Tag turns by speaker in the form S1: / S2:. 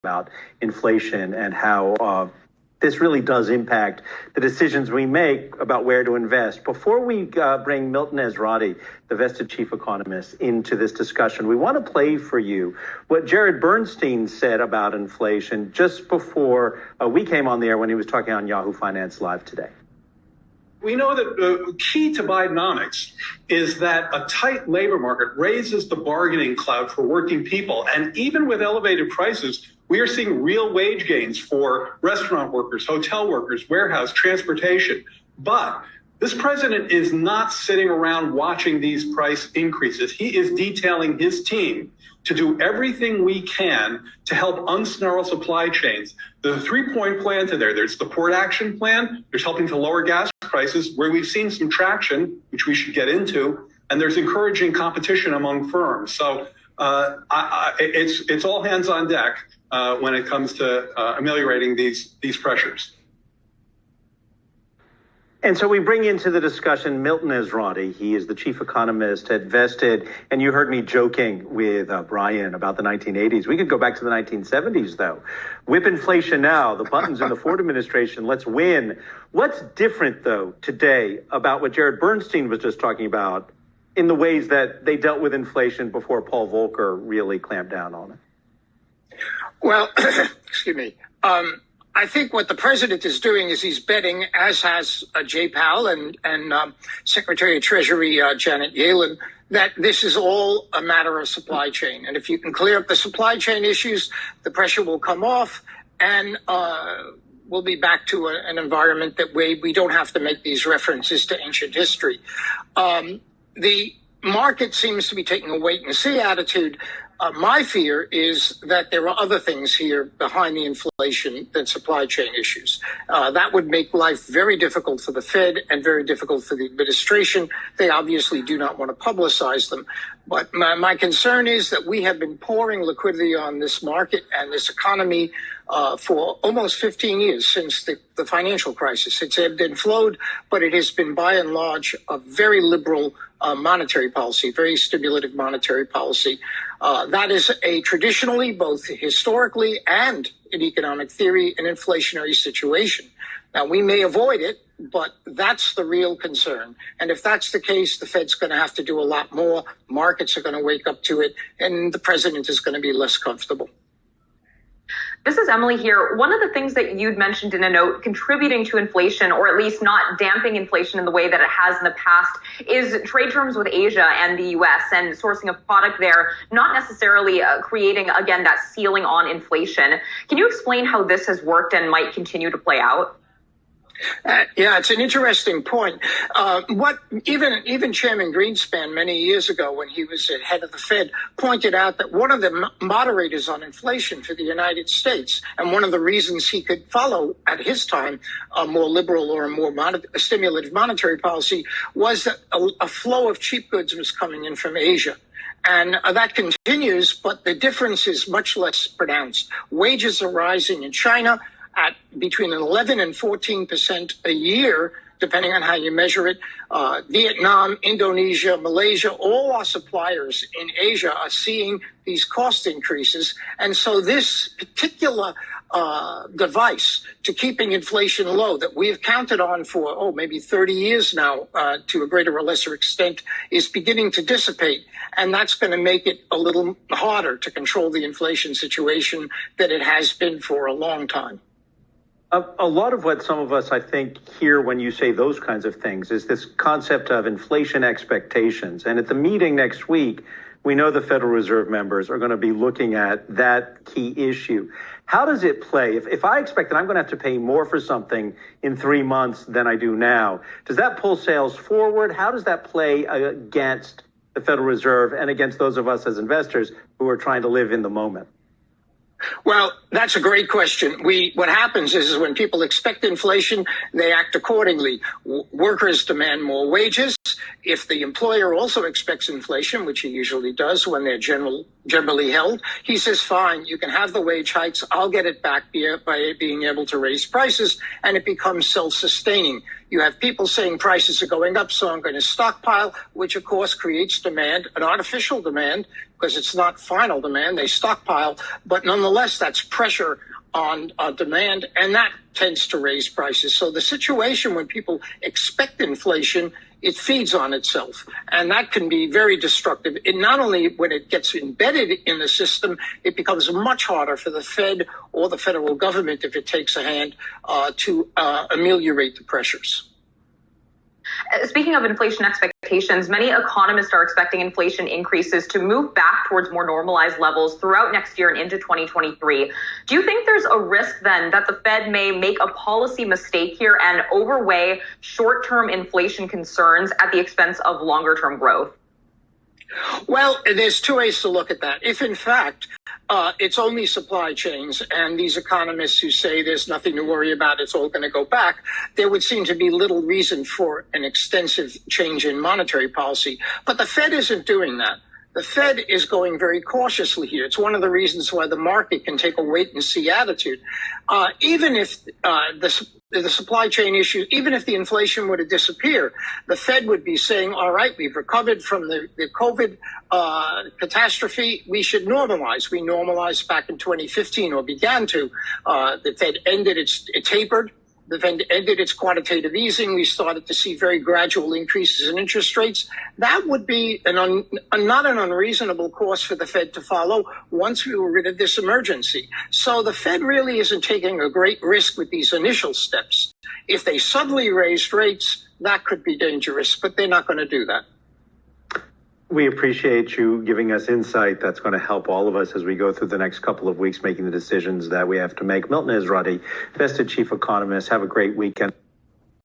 S1: about inflation and how this really does impact the decisions we make about where to invest. Before we bring Milton Ezrati, the vested chief economist, into this discussion, we want to play for you what Jared Bernstein said about inflation just before we came on the air when he was talking on Yahoo Finance Live today.
S2: We know that the key to Bidenomics is that a tight labor market raises the bargaining clout for working people. And even with elevated prices, we are seeing real wage gains for restaurant workers, hotel workers, warehouse, transportation. But this president is not sitting around watching these price increases. He is detailing his team to do everything we can to help unsnarl supply chains. The 3-point plan to there's the port action plan. There's helping to lower gas prices, where we've seen some traction, which we should get into, and there's encouraging competition among firms. So it's all hands on deck when it comes to ameliorating these pressures.
S1: And so we bring into the discussion Milton Ezrati. He is the chief economist at Vested. And you heard me joking with Brian about the 1980s. We could go back to the 1970s, though. Whip inflation now, the buttons in the Ford administration, let's win. What's different, though, today about what Jared Bernstein was just talking about in the ways that they dealt with inflation before Paul Volcker really clamped down on it?
S3: Well, excuse me. I think what the president is doing is he's betting, as has Jay Powell and Secretary of Treasury Janet Yellen, that this is all a matter of supply chain. And if you can clear up the supply chain issues, the pressure will come off, and we'll be back to an environment that we don't have to make these references to ancient history. The market seems to be taking a wait-and-see attitude. My fear is that there are other things here behind the inflation than supply chain issues. That would make life very difficult for the Fed and very difficult for the administration. They obviously do not want to publicize them. But my concern is that we have been pouring liquidity on this market and this economy for almost 15 years since the financial crisis. It's ebbed and flowed, but it has been by and large a very liberal monetary policy, very stimulative monetary policy. That is a traditionally, both historically and in economic theory, an inflationary situation. Now, we may avoid it, but that's the real concern. And if that's the case, the Fed's going to have to do a lot more. Markets are going to wake up to it, and the president is going to be less comfortable.
S4: This is Emily here. One of the things that you'd mentioned in a note contributing to inflation, or at least not damping inflation in the way that it has in the past, is trade terms with Asia and the U.S. and sourcing of product there, not necessarily creating, again, that ceiling on inflation. Can you explain how this has worked and might continue to play out?
S3: Yeah, it's an interesting point. Even Chairman Greenspan many years ago, when he was head of the Fed, pointed out that one of the moderators on inflation for the United States, and one of the reasons he could follow at his time a more liberal or a more stimulative monetary policy, was that a flow of cheap goods was coming in from Asia. And that continues, but the difference is much less pronounced. Wages are rising in China at between 11 and 14% a year, depending on how you measure it. Vietnam, Indonesia, Malaysia, all our suppliers in Asia are seeing these cost increases. And so this particular device to keeping inflation low that we have counted on for, maybe 30 years now, to a greater or lesser extent, is beginning to dissipate. And that's going to make it a little harder to control the inflation situation than it has been for a long time.
S1: A lot of what some of us, I think, hear when you say those kinds of things is this concept of inflation expectations. And at the meeting next week, we know the Federal Reserve members are going to be looking at that key issue. How does it play? If I expect that I'm going to have to pay more for something in 3 months than I do now, does that pull sales forward? How does that play against the Federal Reserve and against those of us as investors who are trying to live in the moment?
S3: Well, that's a great question. What happens is when people expect inflation, they act accordingly. Workers demand more wages, If the employer also expects inflation, which he usually does when they're generally held, he says, fine, you can have the wage hikes. I'll get it back by being able to raise prices, and it becomes self-sustaining. You have people saying prices are going up, so I'm going to stockpile, which of course creates demand, an artificial demand, because it's not final demand. They stockpile, but nonetheless, that's pressure on demand, and that tends to raise prices. So the situation when people expect inflation, it feeds on itself, and that can be very destructive. It not only when it gets embedded in the system, it becomes much harder for the Fed or the federal government, if it takes a hand, to ameliorate the pressures.
S4: Speaking of inflation expectations, many economists are expecting inflation increases to move back towards more normalized levels throughout next year and into 2023. Do you think there's a risk then that the Fed may make a policy mistake here and overweigh short-term inflation concerns at the expense of longer-term growth?
S3: Well, there's two ways to look at that. If, in fact, it's only supply chains and these economists who say there's nothing to worry about, it's all going to go back, there would seem to be little reason for an extensive change in monetary policy. But the Fed isn't doing that. The Fed is going very cautiously here. It's one of the reasons why the market can take a wait-and-see attitude. Even if the supply chain issue, even if the inflation were to disappear, the Fed would be saying, all right, we've recovered from the COVID catastrophe. We should normalize. We normalized back in 2015, or began to. The Fed it tapered. The Fed ended its quantitative easing. We started to see very gradual increases in interest rates. That would be not an unreasonable course for the Fed to follow once we were rid of this emergency. So the Fed really isn't taking a great risk with these initial steps. If they suddenly raised rates, that could be dangerous, but they're not going to do that.
S1: We appreciate you giving us insight that's going to help all of us as we go through the next couple of weeks making the decisions that we have to make. Milton Ezrati, Vested Chief Economist. Have a great weekend.